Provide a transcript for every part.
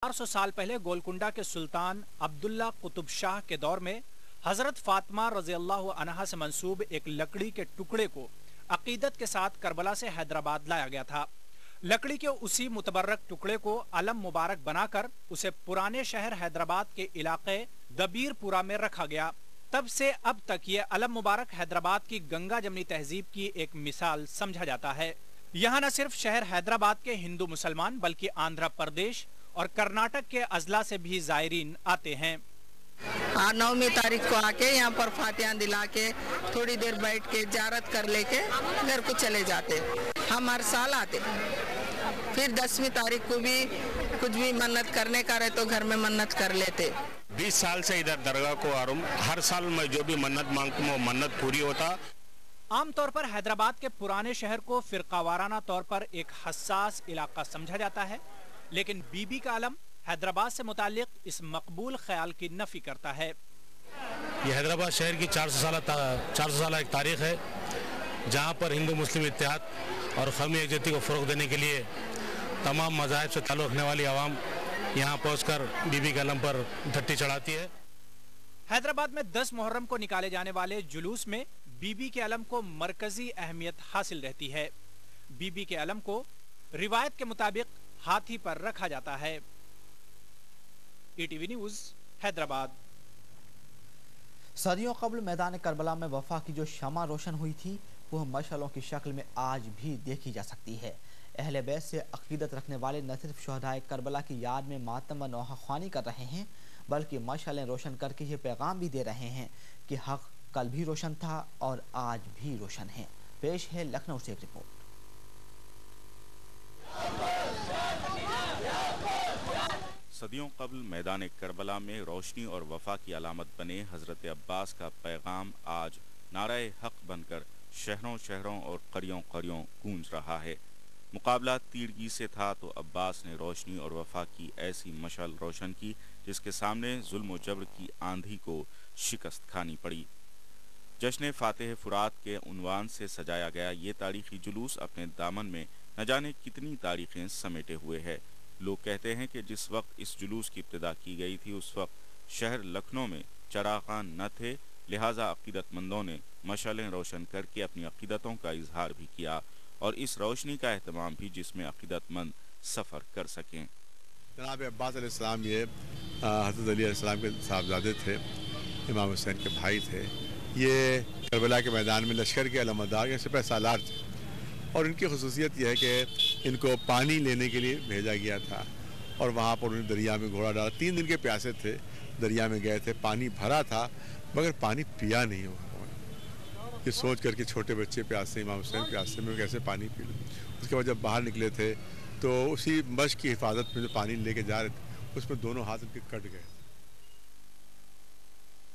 400 साल पहले गोलकुंडा के सुल्तान अब्दुल्ला कुतुब शाह के दौर में हजरत फातिमा रजी अल्लाह अन्हा से मंसूब एक लकड़ी के टुकड़े को अकीदत के साथ करबला से हैदराबाद लाया गया था। लकड़ी के उसी मुतबर्रक टुकड़े को अलम मुबारक बनाकर उसे पुराने शहर हैदराबाद के इलाके दबीरपुरा में रखा गया। तब से अब तक ये अलम मुबारक हैदराबाद की गंगा जमनी तहजीब की एक मिसाल समझा जाता है। यहाँ न सिर्फ शहर हैदराबाद के हिंदू मुसलमान बल्कि आंध्र प्रदेश और कर्नाटक के अजला से भी जायरीन आते हैं। 9वीं तारीख को आके यहाँ पर फातिहा दिला के थोड़ी देर बैठ के ज़ियारत कर लेके घर को चले जाते। हम हर साल आते। फिर 10वीं तारीख को भी कुछ भी मन्नत करने का रहे तो घर में मन्नत कर लेते। 20 साल से इधर दरगाह को आ रहा हूँ। हर साल मैं जो भी मन्नत मांगता हूँ वो मन्नत पूरी होता। आमतौर पर हैदराबाद के पुराने शहर को फिरकावाराना तौर पर एक हसास इलाका समझा जाता है, लेकिन बीबी का आलम हैदराबाद से मुताल्लिक इस मकबूल ख्याल की नफी करता है। ये हैदराबाद शहर की 400 साल एक तारीख है, जहाँ पर हिंदू मुस्लिम इत्तेहाद और कौमी यकजहती को फ़रोग़ देने के लिए तमाम मज़ाहिब से ताल्लुक़ रखने वाली आवाम यहाँ पहुँचकर बीबी के आलम पर धट्टी चढ़ाती है। हैदराबाद में 10 मुहर्रम को निकाले जाने वाले जुलूस में बीबी के अलम को मरकजी अहमियत हासिल रहती है। बीबी के अलम को रिवायत के मुताबिक हाथी पर रखा जाता है। ETV news Hyderabad. सदियों कबल मैदान करबला में वफा की जो शमा रोशन हुई थी वह मशालों की शक्ल में आज भी देखी जा सकती है। अहले बैत से अकीदत रखने वाले न सिर्फ शहदाए करबला की याद में मातम व नौहाख्वानी कर रहे हैं बल्कि मशालें रोशन करके ये पैगाम भी दे रहे हैं कि हक कल भी रोशन था और आज भी रोशन है। पेश है लखनऊ से एक रिपोर्ट। सदियों कबल मैदान करबला में रोशनी और वफा की अलामत बने हजरत अब्बास का पैगाम आज नाराए हक बनकर शहरों शहरों और करियों करियों गूंज रहा है। मुकाबला तीरगी से था तो अब्बास ने रोशनी और वफा की ऐसी मशाल रोशन की जिसके सामने जुल्म व जबर की आंधी को शिकस्त खानी पड़ी। जश्न फातेह फुरात के उन्वान से सजाया गया ये तारीखी जुलूस अपने दामन में न जाने कितनी तारीखें समेटे हुए है। लोग कहते हैं कि जिस वक्त इस जुलूस की इब्तिदा की गई थी उस वक्त शहर लखनऊ में चरागान न थे, लिहाजा अकीदतमंदों ने मशालें रोशन करके अपनी अकीदतों का इजहार भी किया और इस रोशनी का एहतमाम भी जिसमें अकीदतमंद सफ़र कर सकें। जनाब अब्बास अलैहिस्सलाम ये हज़रत अली अलैहिस्सलाम के साहबजादे थे, इमाम हुसैन के भाई थे। ये करबला के मैदान में लश्कर के अलमदार या सिपह सालार थे और इनकी खसूसियत यह है कि इनको पानी लेने के लिए भेजा गया था और वहाँ पर उन्होंने दरिया में घोड़ा डाला। 3 दिन के प्यासे थे, दरिया में गए थे, पानी भरा था मगर पानी पिया नहीं हुआ। ये सोच करके छोटे बच्चे प्यासे, इमाम हुसैन प्यासे में कैसे पानी पी लूँ। उसके बाद जब बाहर निकले थे तो उसी मश्क की हिफाजत में जो पानी लेके जा रहे थे उसमें दोनों हाथ उनके कट गए।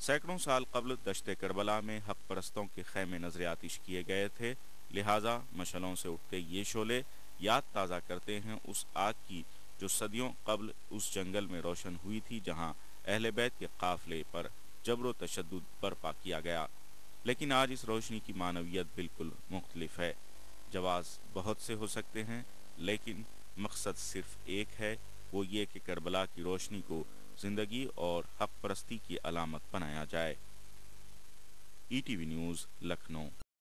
सैकड़ों साल कबल दश्ते करबला में हक परस्तों के खैमे नजर आतिश किए गए थे, लिहाजा मशलों से उठते ये शोले याद ताज़ा करते हैं उस आग की जो सदियों कबल उस जंगल में रोशन हुई थी जहां अहले बैत के काफिले पर जबर व तशद्दुद बर्पा किया गया। लेकिन आज इस रोशनी की मानवियत बिल्कुल मुख्तलिफ है। जवाज बहुत से हो सकते हैं लेकिन मकसद सिर्फ एक है, वो ये कि करबला की रोशनी को जिंदगी और हक परस्ती की अलामत बनाया जाए। ETV news Lucknow.